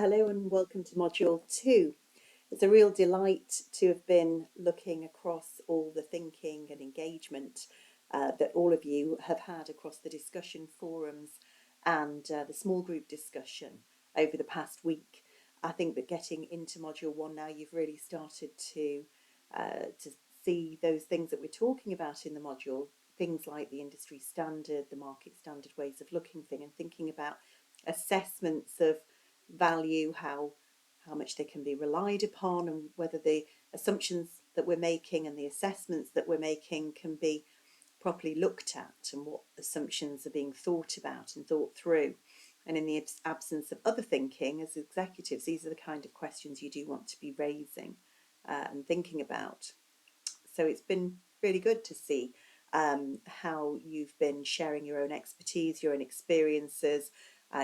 Hello and welcome to Module 2. It's a real delight to have been looking across all the thinking and engagement that all of you have had across the discussion forums and the small group discussion over the past week. I think that getting into Module 1 now, you've really started to see those things that we're talking about in the module, things like the industry standard, the market standard ways of looking thing and thinking about assessments of value, how much they can be relied upon, and whether the assumptions that we're making and the assessments that we're making can be properly looked at, and what assumptions are being thought about and thought through. And in the absence of other thinking, as executives, these are the kind of questions you do want to be raising and thinking about. So it's been really good to see how you've been sharing your own expertise, your own experiences,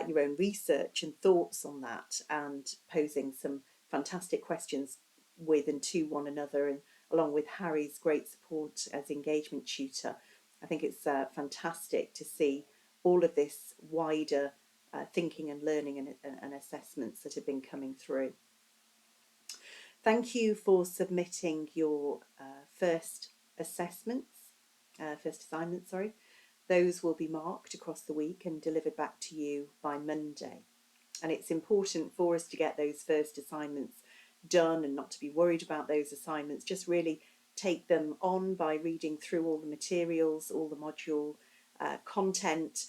your own research and thoughts on that, and posing some fantastic questions with and to one another, and along with Harry's great support as engagement tutor. I think it's fantastic to see all of this wider thinking and learning and assessments that have been coming through. Thank you for submitting your first assignments. Those will be marked across the week and delivered back to you by Monday. And it's important for us to get those first assignments done and not to be worried about those assignments. Just really take them on by reading through all the materials, all the module content,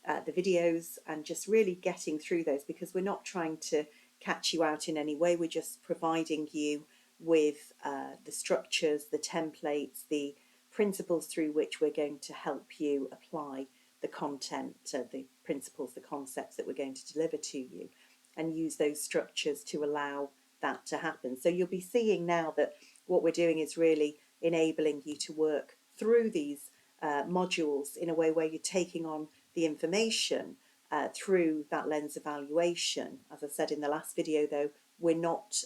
the videos, and just really getting through those, because we're not trying to catch you out in any way. We're just providing you with the structures, the templates, the principles through which we're going to help you apply the content, the principles, the concepts that we're going to deliver to you, and use those structures to allow that to happen. So you'll be seeing now that what we're doing is really enabling you to work through these modules in a way where you're taking on the information through that lens evaluation. As I said in the last video, though, we're not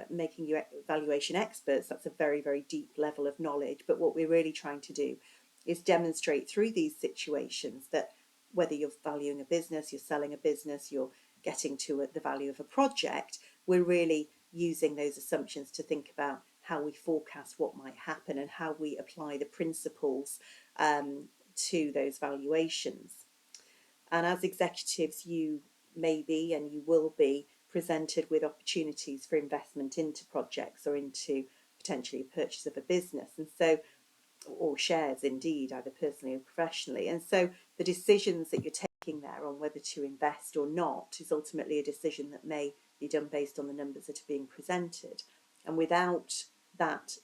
making you evaluation experts. That's a very, very deep level of knowledge. But what we're really trying to do is demonstrate through these situations that whether you're valuing a business, you're selling a business, you're getting to the value of a project, we're really using those assumptions to think about how we forecast what might happen and how we apply the principles to those valuations. And as executives, you may be and you will be presented with opportunities for investment into projects or into potentially a purchase of a business, and so, or shares indeed, either personally or professionally. And so the decisions that you're taking there on whether to invest or not is ultimately a decision that may be done based on the numbers that are being presented. And without that,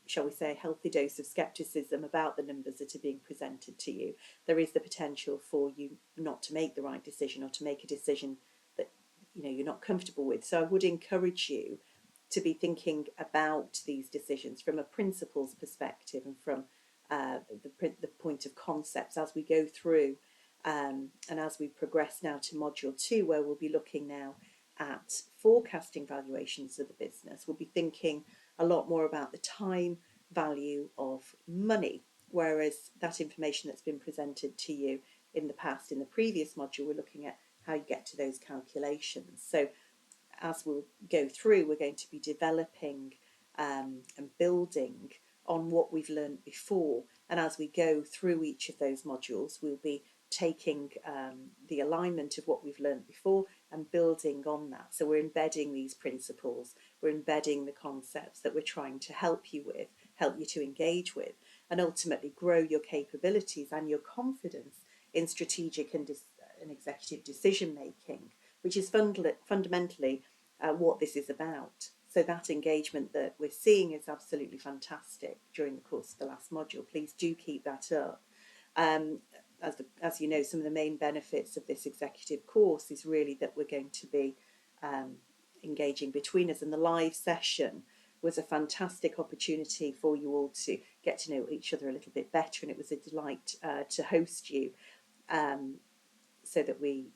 shall we say, a healthy dose of skepticism about the numbers that are being presented to you, there is the potential for you not to make the right decision, or to make a decision that you're not comfortable with. So I would encourage you to be thinking about these decisions from a principles perspective and from the point of concepts as we go through and as we progress now to Module 2, where we'll be looking now at forecasting valuations of the business. We'll be thinking a lot more about the time value of money, whereas that information that's been presented to you in the past, in the previous module, we're looking at how you get to those calculations. So as we'll go through, we're going to be developing and building on what we've learned before. And as we go through each of those modules, we'll be taking the alignment of what we've learned before and building on that. So we're embedding these principles, we're embedding the concepts that we're trying to help you with, help you to engage with, and ultimately grow your capabilities and your confidence in strategic and executive decision making, which is fundamentally what this is about. So that engagement that we're seeing is absolutely fantastic during the course of the last module. Please do keep that up. As you know, some of the main benefits of this executive course is really that we're going to be engaging between us, and the live session was a fantastic opportunity for you all to get to know each other a little bit better, and it was a delight to host you so that we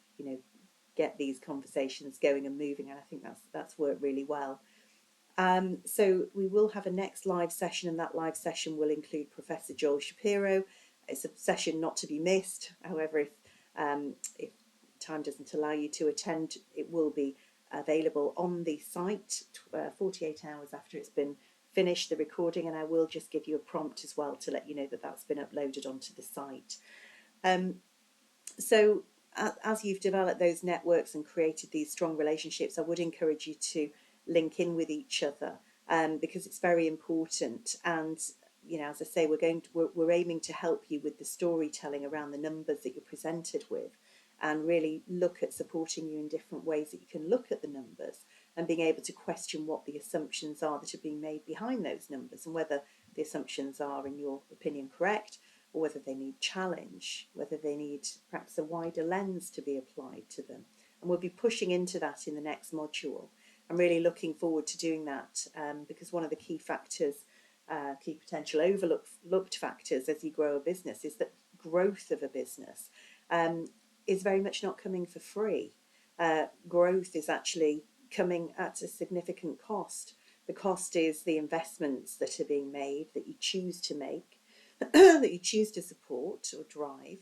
get these conversations going and moving, and I think that's worked really well. So we will have a next live session, and that live session will include Professor Joel Shapiro. It's a session not to be missed. However, if time doesn't allow you to attend, it will be available on the site 48 hours after it's been finished, the recording, and I will just give you a prompt as well to let you know that that's been uploaded onto the site. So as you've developed those networks and created these strong relationships, I would encourage you to link in with each other, because it's very important. And as I say, we're aiming to help you with the storytelling around the numbers that you're presented with, and really look at supporting you in different ways that you can look at the numbers and being able to question what the assumptions are that are being made behind those numbers, and whether the assumptions are, in your opinion, correct, or whether they need challenge, whether they need perhaps a wider lens to be applied to them. And we'll be pushing into that in the next module. I'm really looking forward to doing that, because one of the key factors, key potential overlooked factors as you grow a business, is that growth of a business is very much not coming for free. Growth is actually coming at a significant cost. The cost is the investments that are being made, that you choose to make, that you choose to support or drive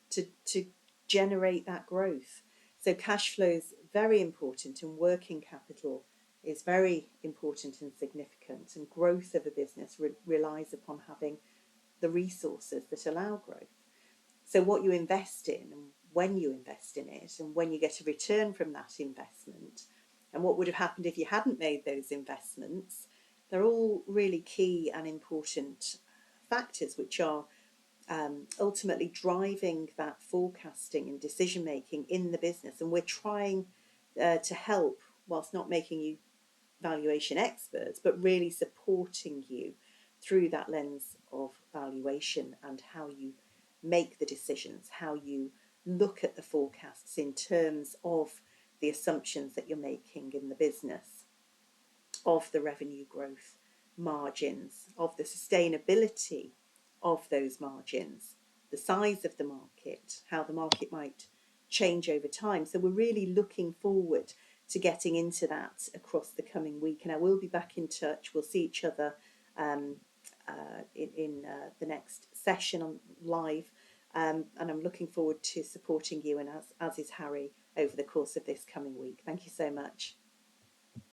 to generate that growth. So cash flow is very important, and working capital is very important and significant, and growth of a business relies upon having the resources that allow growth. So what you invest in, and when you invest in it, and when you get a return from that investment, and what would have happened if you hadn't made those investments, they're all really key and important factors which are ultimately driving that forecasting and decision making in the business. And we're trying to help, whilst not making you valuation experts, but really supporting you through that lens of valuation and how you make the decisions, how you look at the forecasts in terms of the assumptions that you're making in the business, of the revenue growth, margins, of the sustainability of those margins, the size of the market, how the market might change over time. So we're really looking forward to getting into that across the coming week, and I will be back in touch. We'll see each other in the next session on live, and I'm looking forward to supporting you, and as is Harry, over the course of this coming week. Thank you so much.